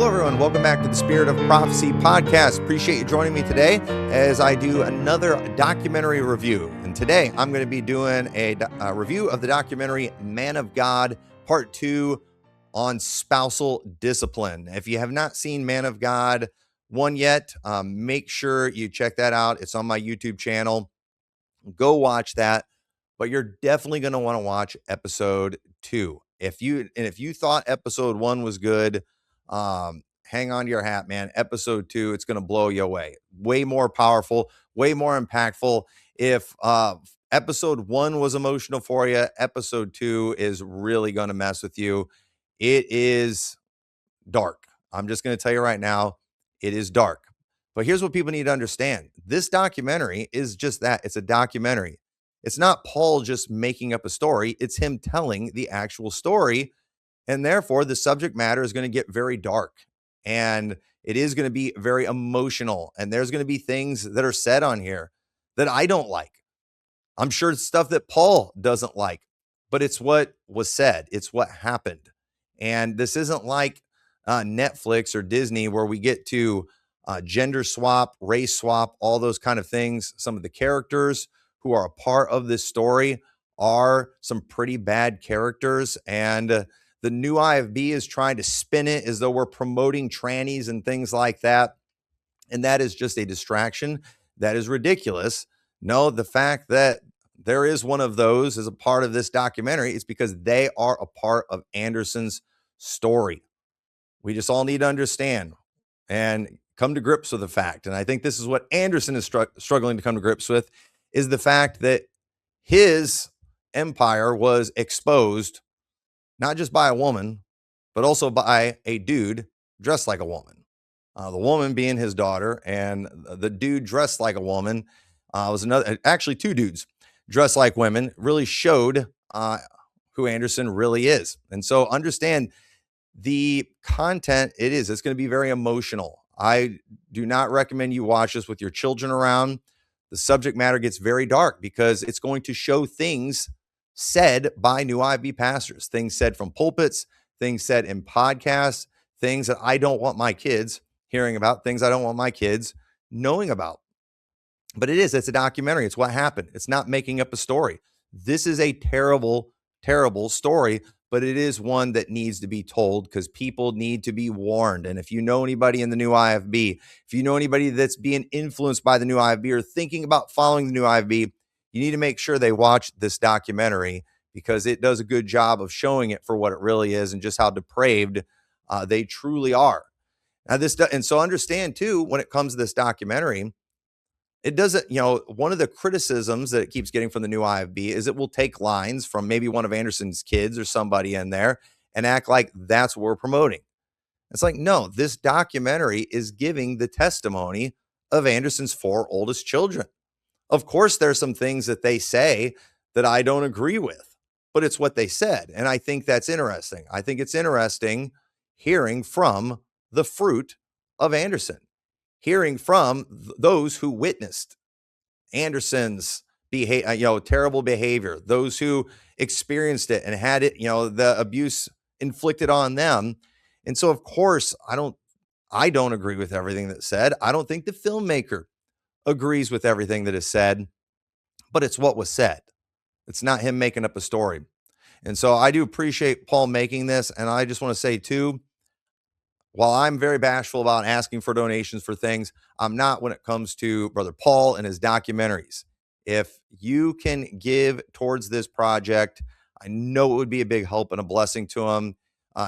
Hello, everyone. Welcome back to the Spirit of Prophecy podcast. Appreciate you joining me today as I do another documentary review. And today I'm going to be doing a review of the documentary Man of God, Part 2 on spousal discipline. If you have not seen Man of God 1 yet, make sure you check that out. It's on my YouTube channel. Go watch that. But you're definitely going to want to watch episode 2. If you thought episode 1 was good, hang on to your hat, man. Episode 2, it's going to blow you away. Way more powerful, way more impactful. If episode 1 was emotional for you, episode 2 is really going to mess with you. It is dark. I'm just going to tell you right now, it is dark. But here's what people need to understand. This documentary is just that. It's a documentary. It's not Paul just making up a story. It's him telling the actual story. And therefore, the subject matter is going to get very dark. And it is going to be very emotional. And there's going to be things that are said on here that I don't like. I'm sure it's stuff that Paul doesn't like. But it's what was said. It's what happened. And this isn't like Netflix or Disney where we get to gender swap, race swap, all those kind of things. Some of the characters who are a part of this story are some pretty bad characters. And the new IFB is trying to spin it as though we're promoting trannies and things like that. And that is just a distraction. That is ridiculous. No, the fact that there is one of those as a part of this documentary is because they are a part of Anderson's story. We just all need to understand and come to grips with the fact. And I think this is what Anderson is struggling to come to grips with, is the fact that his empire was exposed not just by a woman, but also by a dude dressed like a woman. The woman being his daughter, and the dude dressed like a woman was actually two dudes dressed like women. Really showed who Anderson really is. And so understand the content it's going to be very emotional. I do not recommend you watch this with your children around. The subject matter gets very dark because it's going to show things said by new IB pastors, things said from pulpits, things said in podcasts, things that I don't want my kids hearing about, things I don't want my kids knowing about. But it's a documentary. It's what happened. It's not making up a story. This is a terrible, terrible story, but it is one that needs to be told because people need to be warned. And if you know anybody in the new IFB, if you know anybody that's being influenced by the new IFB or thinking about following the new IFB, you need to make sure they watch this documentary because it does a good job of showing it for what it really is and just how depraved they truly are. Now, and so understand too, when it comes to this documentary, it doesn't, one of the criticisms that it keeps getting from the new IFB is it will take lines from maybe one of Anderson's kids or somebody in there and act like that's what we're promoting. It's like, no, this documentary is giving the testimony of Anderson's 4 oldest children. Of course, there's some things that they say that I don't agree with, but it's what they said. And I think that's interesting. I think it's interesting hearing from the fruit of Anderson, hearing from those who witnessed Anderson's terrible behavior, those who experienced it and had it, the abuse inflicted on them. And so, of course, I don't agree with everything that's said. I don't think the filmmaker agrees with everything that is said, but it's what was said. It's not him making up a story. And so I do appreciate Paul making this. And I just want to say too, while I'm very bashful about asking for donations for things, I'm not when it comes to Brother Paul and his documentaries. If you can give towards this project, I know it would be a big help and a blessing to him.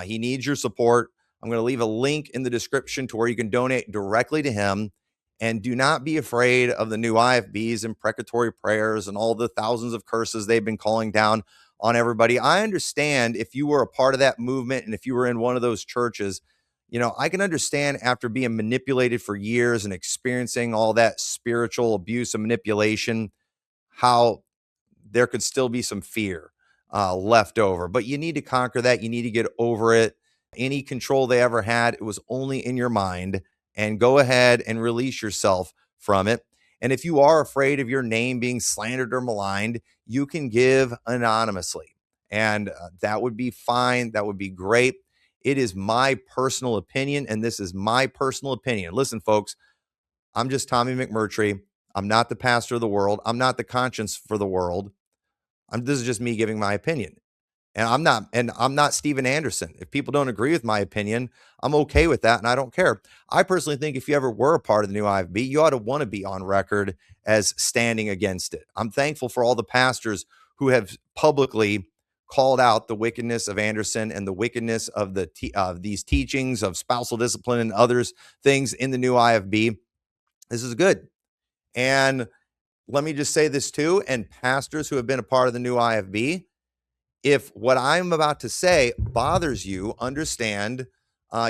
He needs your support. I'm going to leave a link in the description to where you can donate directly to him. And do not be afraid of the new IFBs and precatory prayers and all the thousands of curses they've been calling down on everybody. I understand if you were a part of that movement and if you were in one of those churches, I can understand after being manipulated for years and experiencing all that spiritual abuse and manipulation, how there could still be some fear left over. But you need to conquer that. You need to get over it. Any control they ever had, it was only in your mind. And go ahead and release yourself from it. And if you are afraid of your name being slandered or maligned, you can give anonymously. And that would be fine. That would be great. It is my personal opinion, and this is my personal opinion. Listen, folks, I'm just Tommy McMurtry. I'm not the pastor of the world. I'm not the conscience for the world. This is just me giving my opinion. And I'm not Steven Anderson. If people don't agree with my opinion, I'm okay with that, and I don't care. I personally think if you ever were a part of the new IFB, you ought to want to be on record as standing against it. I'm thankful for all the pastors who have publicly called out the wickedness of Anderson and the wickedness of these teachings of spousal discipline and others things in the new IFB. This is good. And let me just say this too, and pastors who have been a part of the new IFB, if what I'm about to say bothers you, understand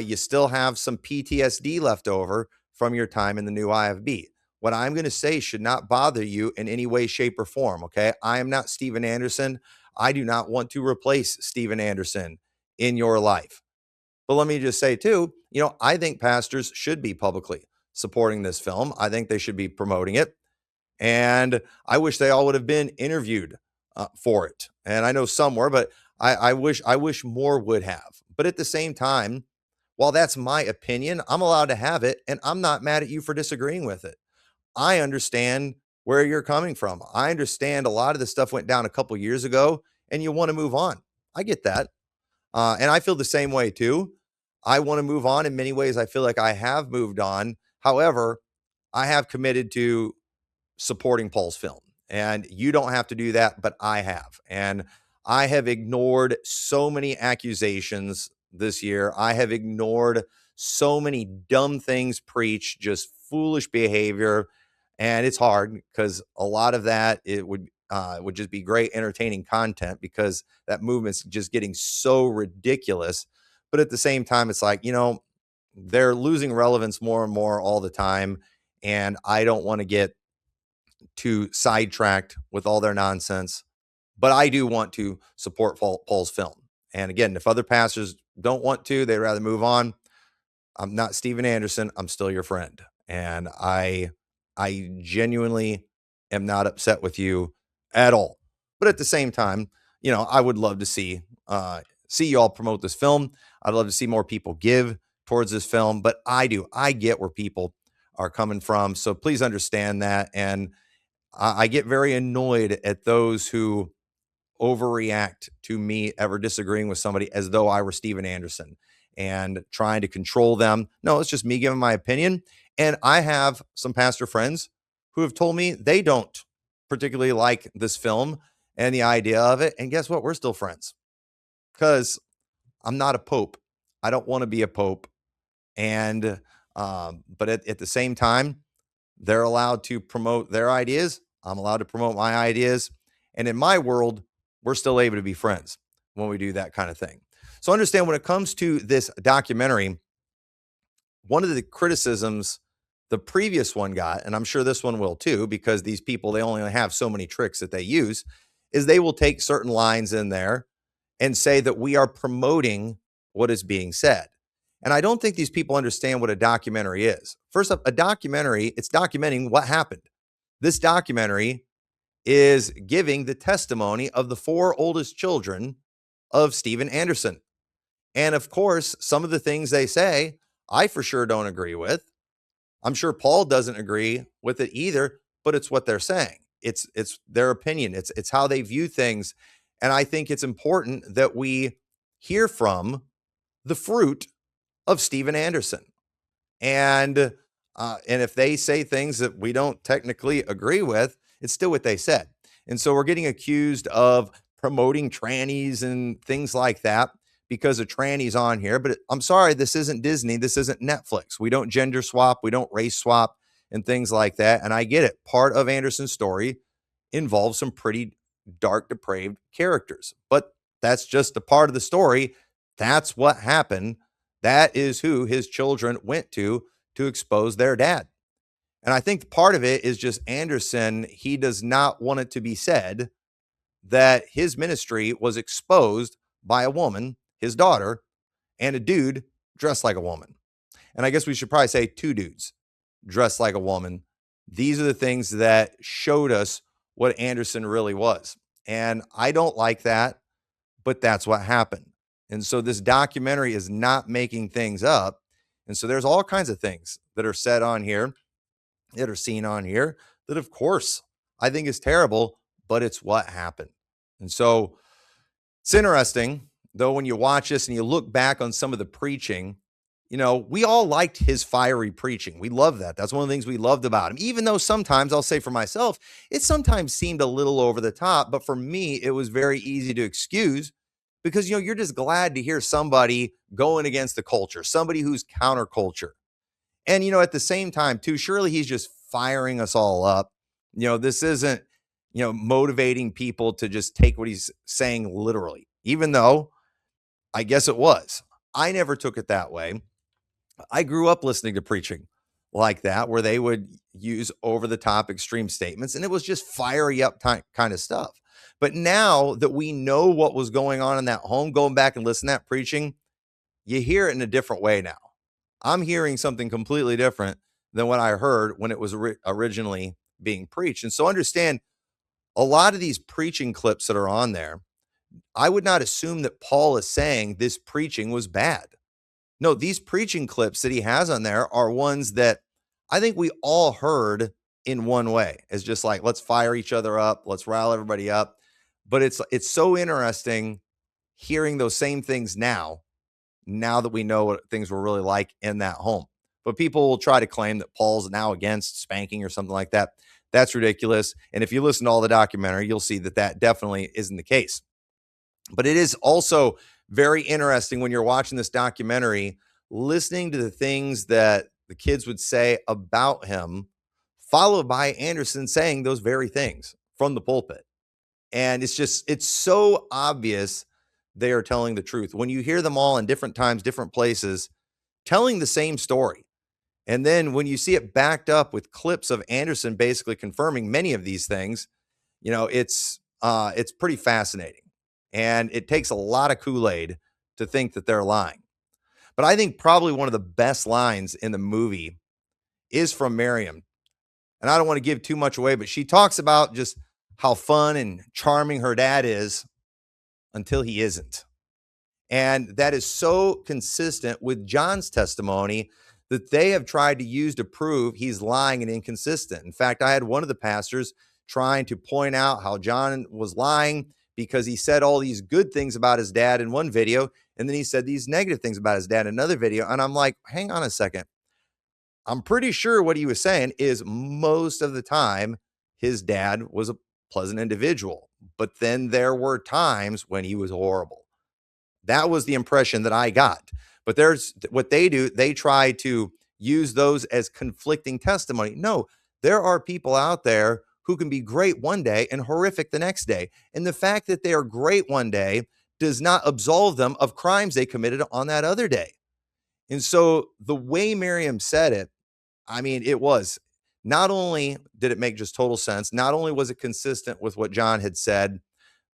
you still have some PTSD left over from your time in the new IFB. What I'm going to say should not bother you in any way, shape, or form, okay? I am not Steven Anderson. I do not want to replace Steven Anderson in your life. But let me just say, too, I think pastors should be publicly supporting this film. I think they should be promoting it. And I wish they all would have been interviewed for it. And I know some were, but I wish more would have. But at the same time, while that's my opinion, I'm allowed to have it, and I'm not mad at you for disagreeing with it. I understand where you're coming from. I understand a lot of this stuff went down a couple years ago, and you want to move on. I get that. And I feel the same way too. I want to move on. In many ways, I feel like I have moved on. However, I have committed to supporting Paul's film. And you don't have to do that, but I have. And I have ignored so many accusations this year. I have ignored so many dumb things preached, just foolish behavior. And it's hard because a lot of that it would just be great entertaining content because that movement's just getting so ridiculous. But at the same time, it's like, they're losing relevance more and more all the time. And I don't want to get too sidetracked with all their nonsense, but I do want to support Paul's film. And again, if other pastors don't want to, they'd rather move on. I'm not Steven Anderson. I'm still your friend. And I genuinely am not upset with you at all. But at the same time, I would love to see you all promote this film. I'd love to see more people give towards this film, but I get where people are coming from. So please understand that. And I get very annoyed at those who overreact to me ever disagreeing with somebody as though I were Steven Anderson and trying to control them. No, it's just me giving my opinion. And I have some pastor friends who have told me they don't particularly like this film and the idea of it. And guess what? We're still friends because I'm not a pope. I don't want to be a pope. And, but at the same time, they're allowed to promote their ideas. I'm allowed to promote my ideas. And in my world, we're still able to be friends when we do that kind of thing. So understand when it comes to this documentary, one of the criticisms the previous one got, and I'm sure this one will too, because these people, they only have so many tricks that they use, is they will take certain lines in there and say that we are promoting what is being said. And I don't think these people understand what a documentary is. First up, a documentary, it's documenting what happened. This documentary is giving the testimony of the 4 oldest children of Steven Anderson. And of course, some of the things they say, I for sure don't agree with. I'm sure Paul doesn't agree with it either, but it's what they're saying. It's their opinion. It's how they view things. And I think it's important that we hear from the fruit of Steven Anderson. And if they say things that we don't technically agree with, it's still what they said. And so we're getting accused of promoting trannies and things like that because of trannies on here. But I'm sorry, this isn't Disney. This isn't Netflix. We don't gender swap. We don't race swap and things like that. And I get it. Part of Anderson's story involves some pretty dark, depraved characters. But that's just a part of the story. That's what happened. That is who his children went to expose their dad. And I think part of it is just Anderson. He does not want it to be said that his ministry was exposed by a woman, his daughter, and a dude dressed like a woman. And I guess we should probably say 2 dudes dressed like a woman. These are the things that showed us what Anderson really was. And I don't like that, but that's what happened. And so this documentary is not making things up. And so there's all kinds of things that are said on here, that are seen on here, that of course I think is terrible, but it's what happened. And so it's interesting, though, when you watch this and you look back on some of the preaching, we all liked his fiery preaching. We love that. That's one of the things we loved about him, even though sometimes, I'll say for myself, it sometimes seemed a little over the top. But for me, it was very easy to excuse because, you're just glad to hear somebody going against the culture, somebody who's counterculture. And, at the same time, too, surely he's just firing us all up. This isn't, motivating people to just take what he's saying literally, even though I guess it was. I never took it that way. I grew up listening to preaching like that, where they would use over the top extreme statements, and it was just fiery up kind of stuff. But now that we know what was going on in that home, going back and listening to that preaching, you hear it in a different way now. I'm hearing something completely different than what I heard when it was originally being preached. And so understand, a lot of these preaching clips that are on there, I would not assume that Paul is saying this preaching was bad. No, these preaching clips that he has on there are ones that I think we all heard in one way. It's just like, let's fire each other up, let's rile everybody up. But it's so interesting hearing those same things now that we know what things were really like in that home. But people will try to claim that Paul's now against spanking or something like that. That's ridiculous. And if you listen to all the documentary, you'll see that that definitely isn't the case. But it is also very interesting when you're watching this documentary, listening to the things that the kids would say about him, followed by Anderson saying those very things from the pulpit. And it's so obvious they are telling the truth. When you hear them all in different times, different places, telling the same story. And then when you see it backed up with clips of Anderson basically confirming many of these things, it's pretty fascinating. And it takes a lot of Kool-Aid to think that they're lying. But I think probably one of the best lines in the movie is from Miriam. And I don't want to give too much away, but she talks about just how fun and charming her dad is until he isn't. And that is so consistent with John's testimony that they have tried to use to prove he's lying and inconsistent. In fact, I had one of the pastors trying to point out how John was lying because he said all these good things about his dad in one video, and then he said these negative things about his dad in another video. And I'm like, hang on a second. I'm pretty sure what he was saying is most of the time his dad was a pleasant individual, but then there were times when he was horrible. That was the impression that I got. But there's what they do. They try to use those as conflicting testimony. No, there are people out there who can be great one day and horrific the next day. And the fact that they are great one day does not absolve them of crimes they committed on that other day. And so the way Miriam said it, I mean, it was not only did it make just total sense, not only was it consistent with what John had said,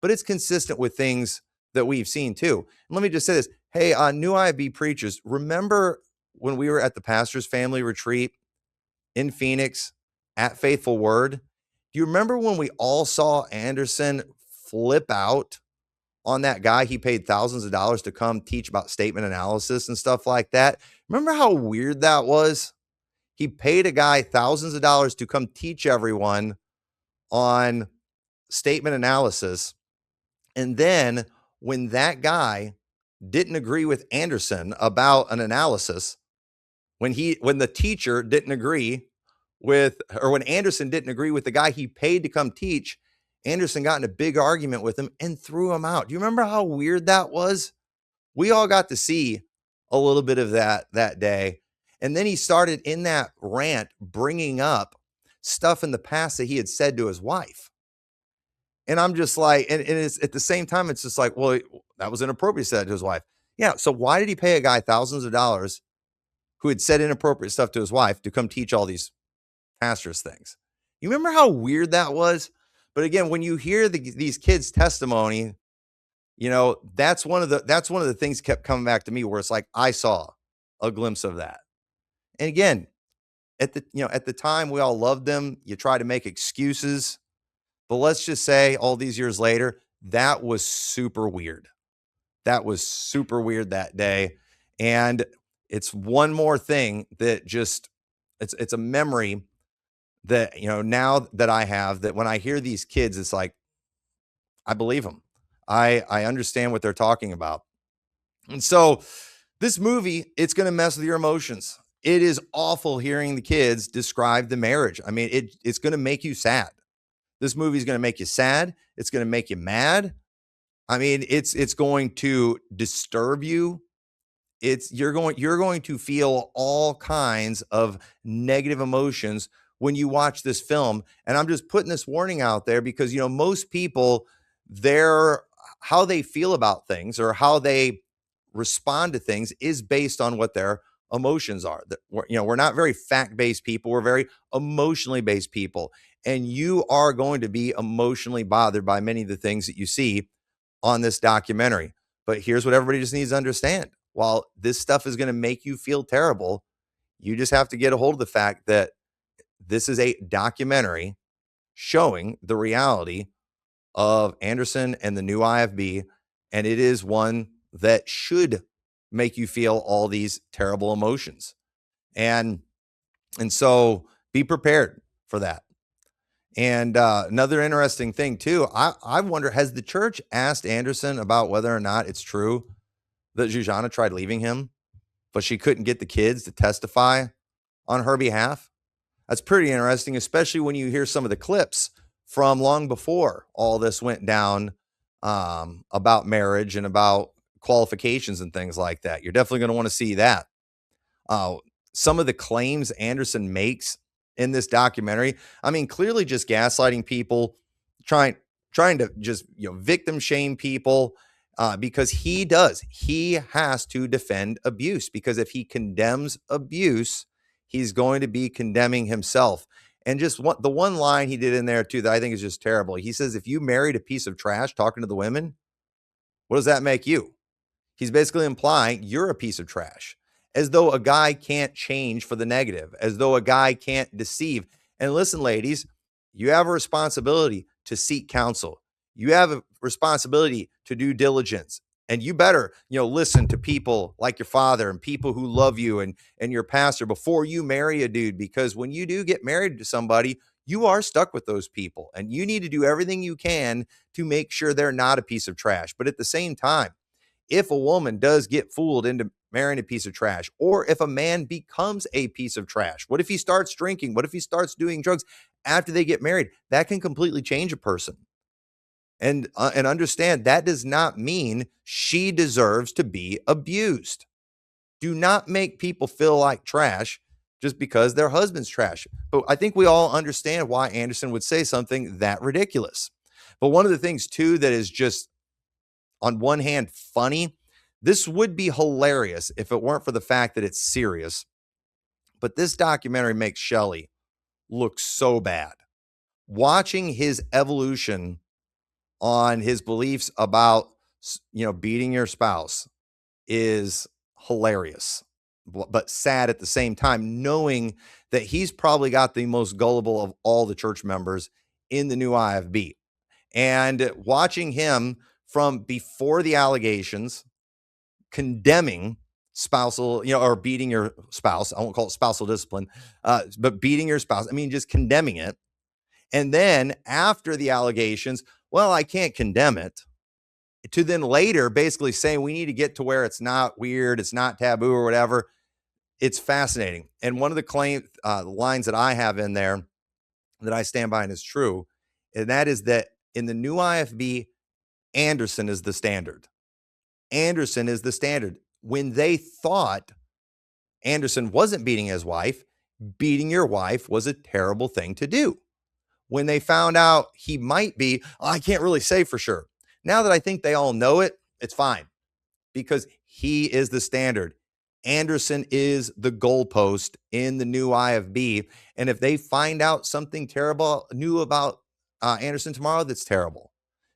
but it's consistent with things that we've seen too. And let me just say this. Hey, new IB preachers, remember when we were at the pastor's family retreat in Phoenix at Faithful Word? Do you remember when we all saw Anderson flip out on that guy he paid thousands of dollars to come teach about statement analysis and stuff like that? Remember how weird that was? He paid a guy thousands of dollars to come teach everyone on statement analysis. And then when that guy didn't agree with Anderson about an analysis, when the teacher didn't agree with, or when Anderson didn't agree with the guy he paid to come teach, Anderson got in a big argument with him and threw him out. Do you remember how weird that was? We all got to see a little bit of that day. And then he started in that rant bringing up stuff in the past that he had said to his wife. And I'm just like, and it's at the same time, it's just like, well, that was inappropriate, said to his wife. Yeah. So why did he pay a guy thousands of dollars who had said inappropriate stuff to his wife to come teach all these pastors things? You remember how weird that was? But again, when you hear these kids' testimony, that's one of the things that kept coming back to me, where it's like, I saw a glimpse of that. And again, at the time, we all loved them. You try to make excuses. But let's just say all these years later, that was super weird. that was super weird that day. And it's one more thing that just, it's a memory that, now that I have, that when I hear these kids, it's like, I believe them. I understand what they're talking about. And so this movie, it's going to mess with your emotions. It is awful hearing the kids describe the marriage. I mean, it's going to make you sad. This movie is going to make you sad. It's going to make you mad. I mean, it's going to disturb you. You're going to feel all kinds of negative emotions when you watch this film. And I'm just putting this warning out there because most people, their how they feel about things or how they respond to things is based on what their emotions are. We're not very fact-based people. We're very emotionally based people. And you are going to be emotionally bothered by many of the things that you see on this documentary. But here's what everybody just needs to understand. While this stuff is going to make you feel terrible, you just have to get a hold of the fact that this is a documentary showing the reality of Anderson and the new IFB, and it is one that should make you feel all these terrible emotions. And so be prepared for that. And another interesting thing too, I wonder, has the church asked Anderson about whether or not it's true that Zuzana tried leaving him, but she couldn't get the kids to testify on her behalf? That's pretty interesting, especially when you hear some of the clips from long before all this went down, about marriage and about qualifications and things like that. You're definitely going to want to see that. Some of the claims Anderson makes in this documentary, I mean, clearly just gaslighting people, trying to just victim shame people, because he has to defend abuse, because if he condemns abuse, he's going to be condemning himself. And just the one line he did in there too that I think is just terrible. He says, if you married a piece of trash, talking to the women, what does that make you? He's basically implying you're a piece of trash, as though a guy can't change for the negative, as though a guy can't deceive. And listen, ladies, you have a responsibility to seek counsel. You have a responsibility to do diligence. And you better, listen to people like your father and people who love you and your pastor before you marry a dude, because when you do get married to somebody, you are stuck with those people and you need to do everything you can to make sure they're not a piece of trash. But at the same time, if a woman does get fooled into marrying a piece of trash, or if a man becomes a piece of trash, what if he starts drinking? What if he starts doing drugs after they get married? That can completely change a person. And understand that does not mean she deserves to be abused. Do not make people feel like trash just because their husband's trash. But I think we all understand why Anderson would say something that ridiculous. But one of the things too that is just, on one hand, funny, this would be hilarious if it weren't for the fact that it's serious. But this documentary makes Shelley look so bad. Watching his evolution on his beliefs about, beating your spouse is hilarious, but sad at the same time, knowing that he's probably got the most gullible of all the church members in the new IFB. And watching him from before the allegations, condemning spousal, or beating your spouse. I won't call it spousal discipline, but beating your spouse. I mean, just condemning it. And then after the allegations, well, I can't condemn it, to then later basically saying we need to get to where it's not weird, it's not taboo or whatever. It's fascinating. And one of the lines that I have in there that I stand by and is true, and that is that in the new IFB, Anderson is the standard. Anderson is the standard. When they thought Anderson wasn't beating his wife, beating your wife was a terrible thing to do. When they found out he might be, I can't really say for sure. Now that I think they all know it, it's fine, because he is the standard. Anderson is the goalpost in the new IFB. And if they find out something terrible new about Anderson tomorrow, that's terrible,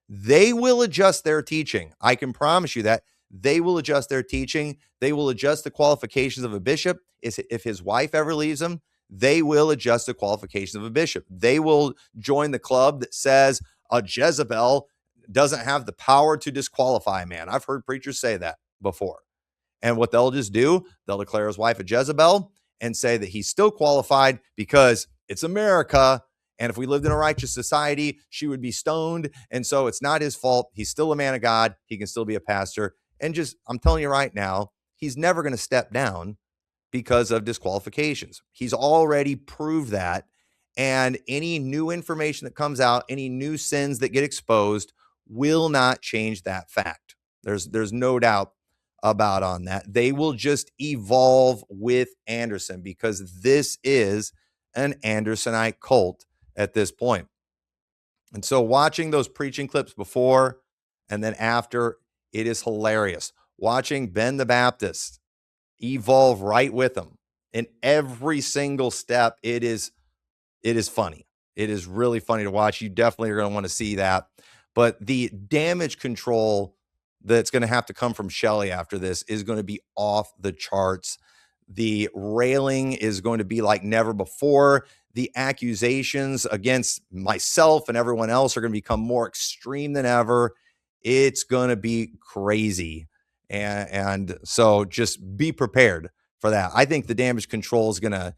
they will adjust their teaching. I can promise you that. They will adjust their teaching. They will adjust the qualifications of a bishop. If his wife ever leaves him, they will adjust the qualifications of a bishop. They will join the club that says a Jezebel doesn't have the power to disqualify a man. I've heard preachers say that before. And what they'll just do, they'll declare his wife a Jezebel and say that he's still qualified because it's America. And if we lived in a righteous society, she would be stoned. And so it's not his fault. He's still a man of God. He can still be a pastor. And just, I'm telling you right now, he's never going to step down because of disqualifications. He's already proved that. And any new information that comes out, any new sins that get exposed will not change that fact. There's no doubt about on that. They will just evolve with Anderson because this is an Andersonite cult at this point. And so watching those preaching clips before and then after, it is hilarious. Watching Ben the Baptist evolve right with them in every single step. It is funny. It is really funny to watch. You definitely are going to want to see that. But the damage control that's going to have to come from Shelley after this is going to be off the charts. The railing is going to be like never before. The accusations against myself and everyone else are going to become more extreme than ever. It's going to be crazy. And so just be prepared for that. I think the damage control is going to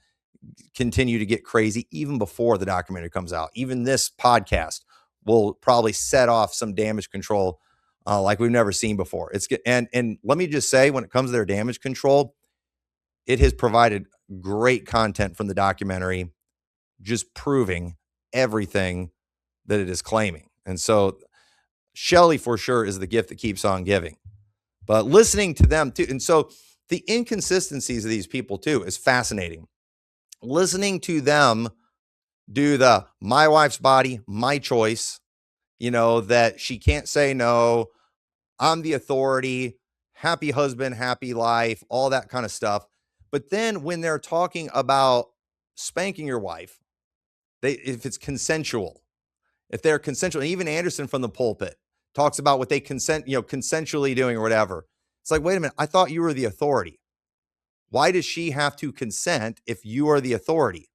continue to get crazy even before the documentary comes out. Even this podcast will probably set off some damage control like we've never seen before. And let me just say, when it comes to their damage control, it has provided great content from the documentary, just proving everything that it is claiming. And so Shelley for sure is the gift that keeps on giving. But listening to them too, and so the inconsistencies of these people too is fascinating. Listening to them do the my wife's body, my choice, that she can't say no, I'm the authority, happy husband, happy life, all that kind of stuff. But then when they're talking about spanking your wife, if it's consensual, if they're consensual, and even Anderson from the Pulpit talks about what they consensually doing or whatever. It's like, wait a minute, I thought you were the authority. Why does she have to consent if you are the authority?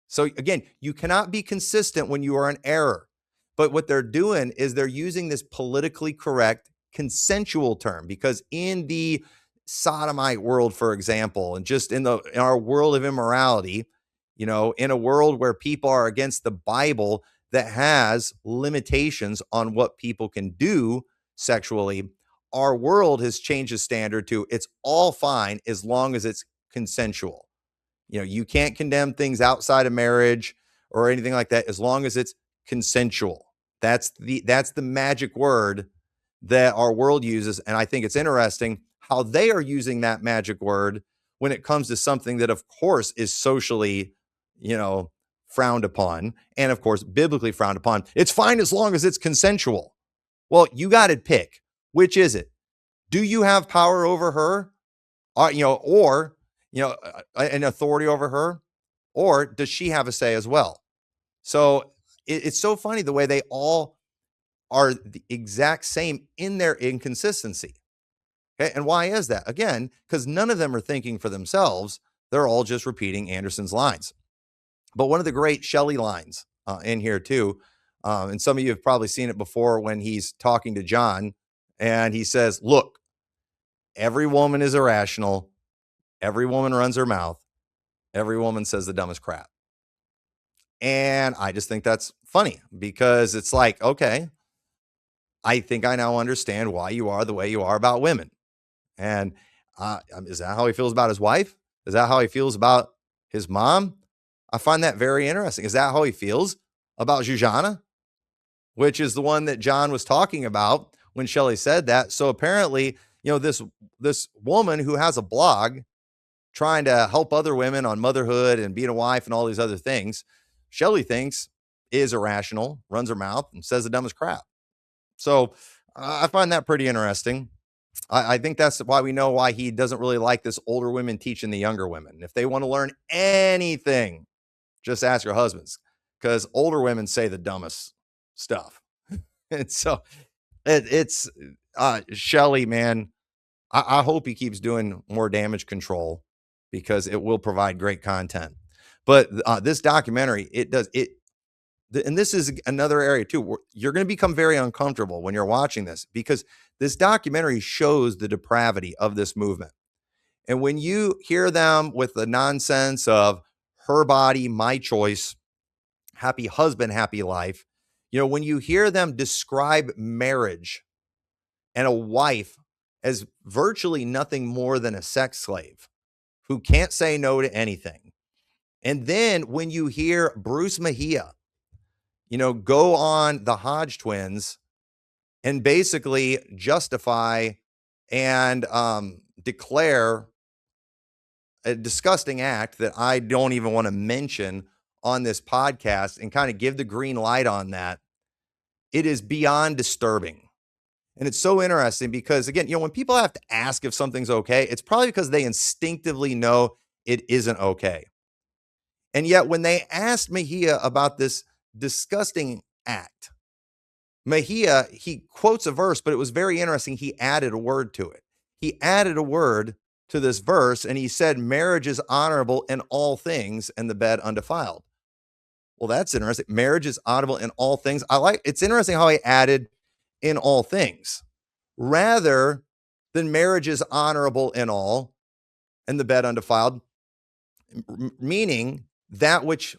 So again, you cannot be consistent when you are in error. But what they're doing is they're using this politically correct consensual term, because in the sodomite world, for example, and just in our world of immorality, in a world where people are against the Bible that has limitations on what people can do sexually, our world has changed the standard to it's all fine as long as it's consensual. You can't condemn things outside of marriage or anything like that as long as it's consensual. That's the magic word that our world uses. And I think it's interesting how they are using that magic word when it comes to something that, of course, is socially, frowned upon. And of course, biblically frowned upon. It's fine as long as it's consensual. Well, you got to pick. Which is it? Do you have power over her? Or an authority over her? Or does she have a say as well? So it's so funny the way they all are the exact same in their inconsistency. Okay. And why is that? Again, because none of them are thinking for themselves. They're all just repeating Anderson's lines. But one of the great Shelley lines in here too, and some of you have probably seen it before when he's talking to John and he says, look, every woman is irrational. Every woman runs her mouth. Every woman says the dumbest crap. And I just think that's funny because it's like, okay, I think I now understand why you are the way you are about women. And is that how he feels about his wife? Is that how he feels about his mom? I find that very interesting. Is that how he feels about Jujana, which is the one that John was talking about when Shelley said that? So apparently, this woman who has a blog trying to help other women on motherhood and being a wife and all these other things, Shelley thinks is irrational, runs her mouth, and says the dumbest crap. So I find that pretty interesting. I think that's why we know why he doesn't really like this older women teaching the younger women. If they want to learn anything, just ask your husbands, because older women say the dumbest stuff. And so it's Shelley, man. I hope he keeps doing more damage control because it will provide great content. But this documentary, And this is another area too, where you're going to become very uncomfortable when you're watching this, because this documentary shows the depravity of this movement. And when you hear them with the nonsense of her body, my choice, happy husband, happy life, when you hear them describe marriage and a wife as virtually nothing more than a sex slave who can't say no to anything. And then when you hear Bruce Mejia, go on the Hodge twins and basically justify and declare a disgusting act that I don't even want to mention on this podcast, and kind of give the green light on that, it is beyond disturbing. And it's so interesting because, again, when people have to ask if something's okay, it's probably because they instinctively know it isn't okay. And yet when they asked Mejia about this disgusting act, Mejia, he quotes a verse, but it was very interesting. He added a word to it. He added a word to this verse, and he said, marriage is honorable in all things and the bed undefiled. Well, that's interesting. Marriage is honorable in all things. It's interesting how he added in all things rather than marriage is honorable in all and the bed undefiled, meaning that which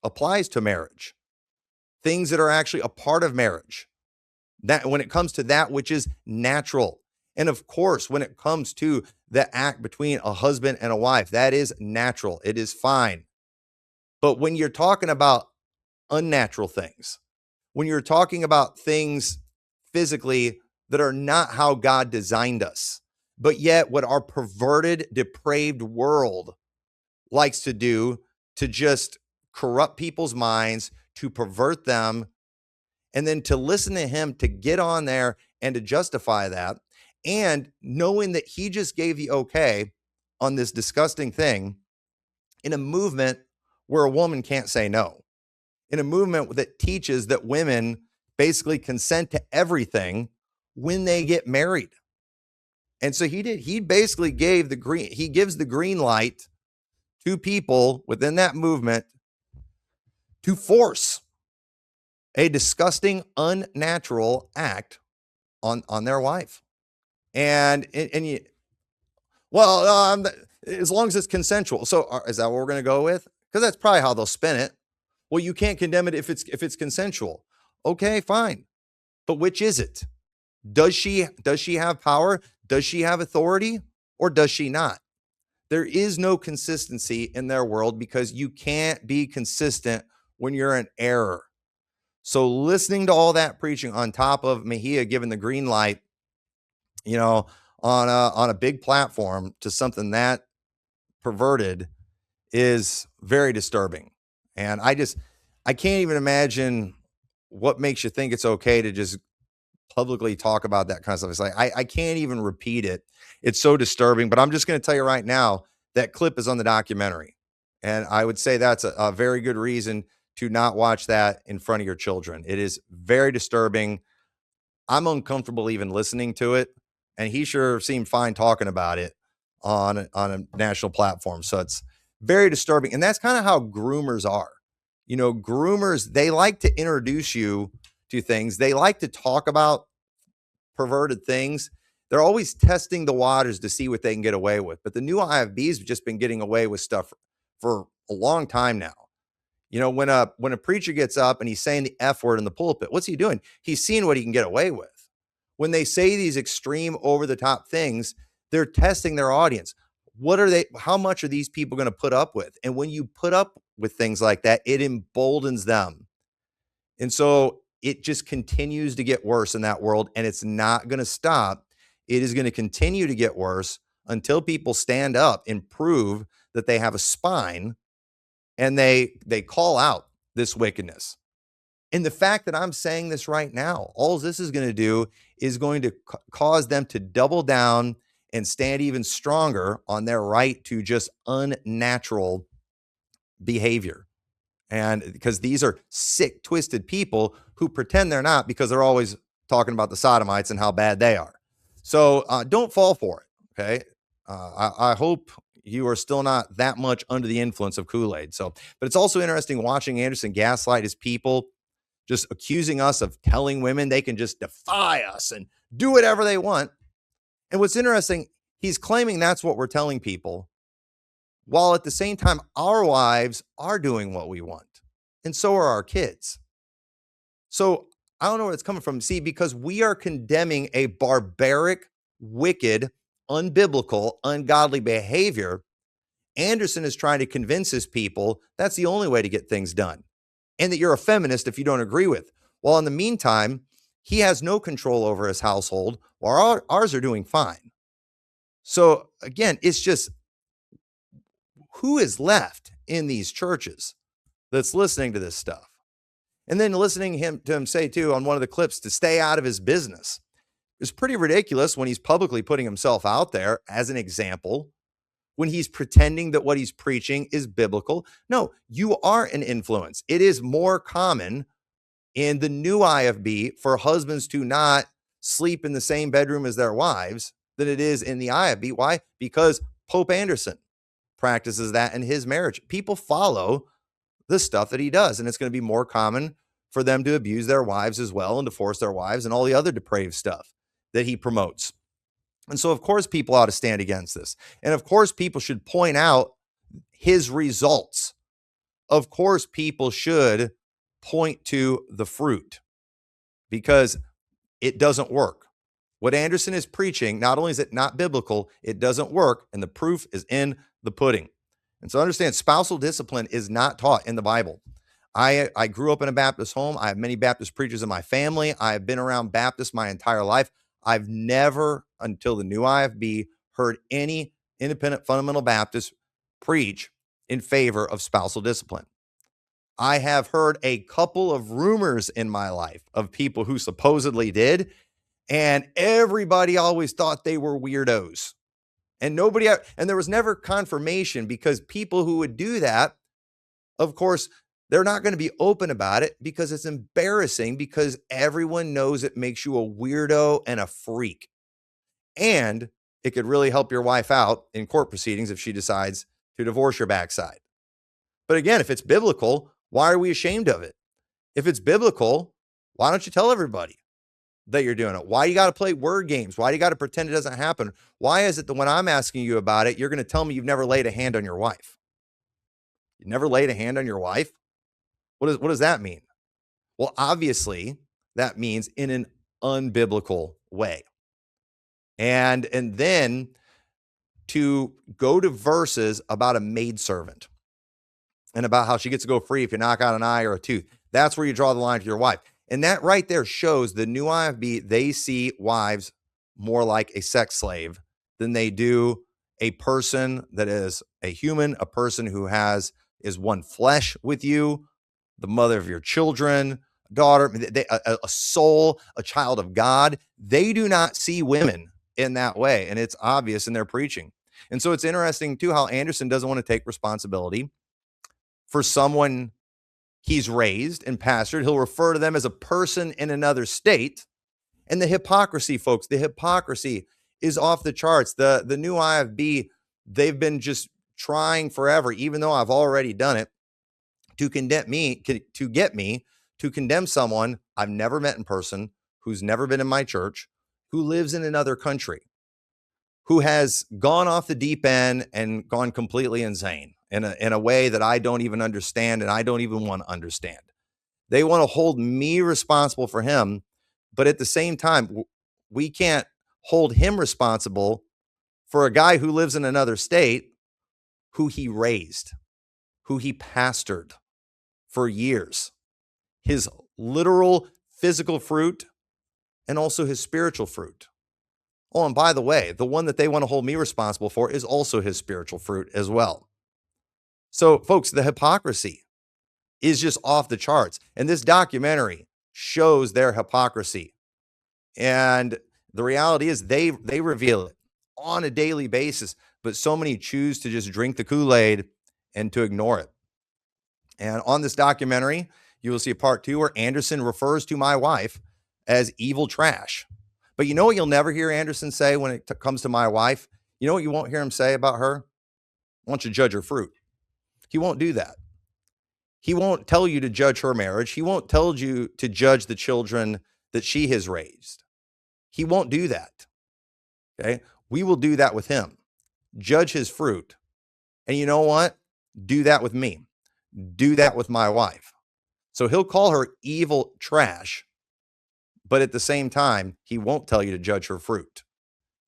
applies to marriage, things that are actually a part of marriage, that when it comes to that which is natural. And of course, when it comes to the act between a husband and a wife, that is natural. It is fine. But when you're talking about unnatural things, when you're talking about things physically that are not how God designed us, but yet what our perverted, depraved world likes to do to just corrupt people's minds, to pervert them, and then to listen to him, to get on there and to justify that, and knowing that he just gave the okay on this disgusting thing in a movement where a woman can't say no, in a movement that teaches that women basically consent to everything when they get married. And so he basically gives the green light to people within that movement to force a disgusting, unnatural act on their wife. And you, well, as long as it's consensual. So is that what we're going to go with? Because that's probably how they'll spin it. Well, you can't condemn it if it's consensual. Okay, fine. But which is it? Does she have power? Does she have authority? Or does she not? There is no consistency in their world because you can't be consistent when you're in error. So listening to all that preaching on top of Mejia giving the green light, on a big platform to something that perverted is very disturbing. And I can't even imagine what makes you think it's okay to just publicly talk about that kind of stuff. It's like, I can't even repeat it. It's so disturbing, but I'm just going to tell you right now, that clip is on the documentary. And I would say that's a very good reason to not watch that in front of your children. It is very disturbing. I'm uncomfortable even listening to it. And he sure seemed fine talking about it on a national platform. So it's very disturbing. And that's kind of how groomers are. Groomers, they like to introduce you to things. They like to talk about perverted things. They're always testing the waters to see what they can get away with. But the new IFBs have just been getting away with stuff for a long time now. When a preacher gets up and he's saying the F word in the pulpit, what's he doing? He's seeing what he can get away with. When they say these extreme over the top things, they're testing their audience. How much are these people going to put up with? And when you put up with things like that, it emboldens them. And so it just continues to get worse in that world, and it's not going to stop. It is going to continue to get worse until people stand up and prove that they have a spine and they call out this wickedness. And the fact that I'm saying this right now, all this is going to do is going to cause them to double down and stand even stronger on their right to just unnatural behavior. And because these are sick, twisted people who pretend they're not, because they're always talking about the sodomites and how bad they are. So don't fall for it. Okay. I hope, you are still not that much under the influence of Kool-Aid. So, but it's also interesting watching Anderson gaslight his people, just accusing us of telling women they can just defy us and do whatever they want. And what's interesting, he's claiming that's what we're telling people, while at the same time, our wives are doing what we want. And so are our kids. So I don't know where it's coming from. See, because we are condemning a barbaric, wicked, unbiblical, ungodly behavior, Anderson is trying to convince his people that's the only way to get things done, and that you're a feminist if you don't agree with. While in the meantime, he has no control over his household, while ours are doing fine. So again, it's just, who is left in these churches that's listening to this stuff? And then listening to him say, too, on one of the clips, to stay out of his business. It's pretty ridiculous when he's publicly putting himself out there as an example, when he's pretending that what he's preaching is biblical. No, you are an influence. It is more common in the new IFB for husbands to not sleep in the same bedroom as their wives than it is in the IFB. Why? Because Pope Anderson practices that in his marriage. People follow the stuff that he does, and it's going to be more common for them to abuse their wives as well and divorce their wives and all the other depraved stuff that he promotes. And so, of course, people ought to stand against this. And of course, people should point out his results. Of course, people should point to the fruit, because it doesn't work. What Anderson is preaching, not only is it not biblical, it doesn't work, and the proof is in the pudding. And so understand, spousal discipline is not taught in the Bible. I grew up in a Baptist home. I have many Baptist preachers in my family. I have been around Baptists my entire life. I've never, until the new IFB, heard any independent fundamental Baptist preach in favor of spousal discipline. I have heard a couple of rumors in my life of people who supposedly did, and everybody always thought they were weirdos. And there was never confirmation, because people who would do that, of course, they're not going to be open about it because it's embarrassing, because everyone knows it makes you a weirdo and a freak. And it could really help your wife out in court proceedings if she decides to divorce your backside. But again, if it's biblical, why are we ashamed of it? If it's biblical, why don't you tell everybody that you're doing it? Why you got to play word games? Why do you got to pretend it doesn't happen? Why is it that when I'm asking you about it, you're going to tell me you've never laid a hand on your wife? You never laid a hand on your wife? What does that mean? Well, obviously, that means in an unbiblical way. And then to go to verses about a maidservant and about how she gets to go free if you knock out an eye or a tooth. That's where you draw the line to your wife. And that right there shows the new IFB, they see wives more like a sex slave than they do a person that is a human, a person who is one flesh with you, the mother of your children, daughter, a soul, a child of God. They do not see women in that way, and it's obvious in their preaching. And so it's interesting, too, how Anderson doesn't want to take responsibility for someone he's raised and pastored. He'll refer to them as a person in another state. And the hypocrisy, folks, the hypocrisy is off the charts. The new IFB, they've been just trying forever, even though I've already done it, to get me to condemn someone I've never met in person, who's never been in my church, who lives in another country, who has gone off the deep end and gone completely insane in a way that I don't even understand, and I don't even want to understand. They want to hold me responsible for him, but at the same time, we can't hold him responsible for a guy who lives in another state, who he raised, who he pastored for years. His literal physical fruit and also his spiritual fruit. Oh, and by the way, the one that they want to hold me responsible for is also his spiritual fruit as well. So, folks, the hypocrisy is just off the charts. And this documentary shows their hypocrisy. And the reality is they reveal it on a daily basis, but so many choose to just drink the Kool-Aid and to ignore it. And on this documentary, you will see a part 2 where Anderson refers to my wife as evil trash. But you know what you'll never hear Anderson say when it comes to my wife? You know what you won't hear him say about her? wants you to judge her fruit. He won't do that. He won't tell you to judge her marriage. He won't tell you to judge the children that she has raised. He won't do that. Okay? We will do that with him. Judge his fruit. And you know what? Do that with me. Do that with my wife. So he'll call her evil trash, but at the same time, he won't tell you to judge her fruit,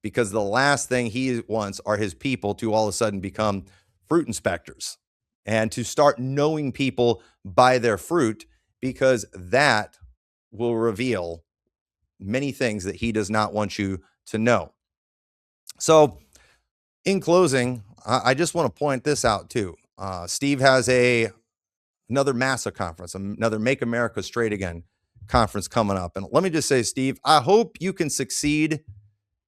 because the last thing he wants are his people to all of a sudden become fruit inspectors and to start knowing people by their fruit, because that will reveal many things that he does not want you to know. So in closing, I just want to point this out too. Steve has another MASA conference, another Make America Straight Again conference coming up. And let me just say, Steve, I hope you can succeed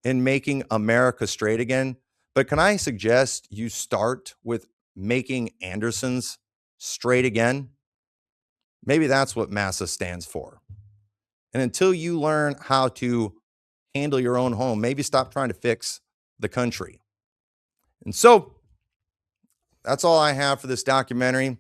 in making America straight again. But can I suggest you start with making Andersons straight again? Maybe that's what MASA stands for. And until you learn how to handle your own home, maybe stop trying to fix the country. And so that's all I have for this documentary.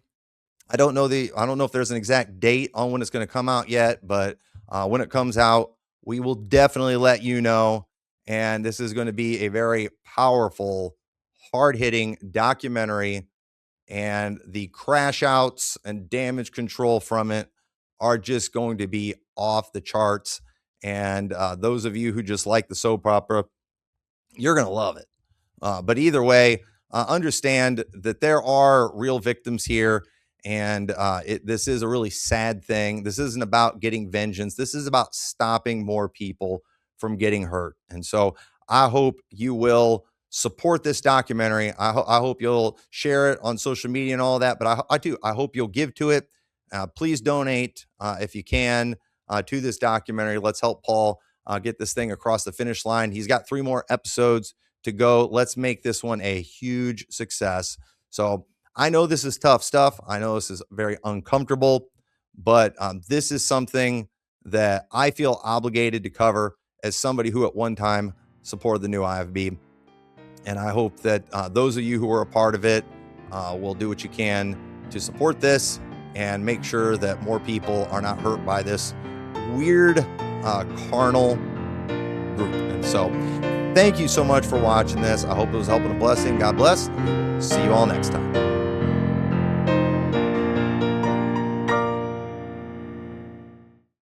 I don't know if there's an exact date on when it's going to come out yet, but when it comes out, we will definitely let you know. And this is going to be a very powerful, hard-hitting documentary, and the crash outs and damage control from it are just going to be off the charts. And those of you who just like the soap opera, you're going to love it. But either way, understand that there are real victims here. And this is a really sad thing. This isn't about getting vengeance. This is about stopping more people from getting hurt. And so I hope you will support this documentary. I hope you'll share it on social media and all that. But I hope you'll give to it. Please donate if you can to this documentary. Let's help Paul get this thing across the finish line. He's got 3 more episodes to go. Let's make this one a huge success. So I know this is tough stuff. I know this is very uncomfortable, but this is something that I feel obligated to cover as somebody who at one time supported the new IFB. And I hope that those of you who are a part of it will do what you can to support this and make sure that more people are not hurt by this weird, carnal group. And so thank you so much for watching this. I hope it was helping a blessing. God bless. See you all next time.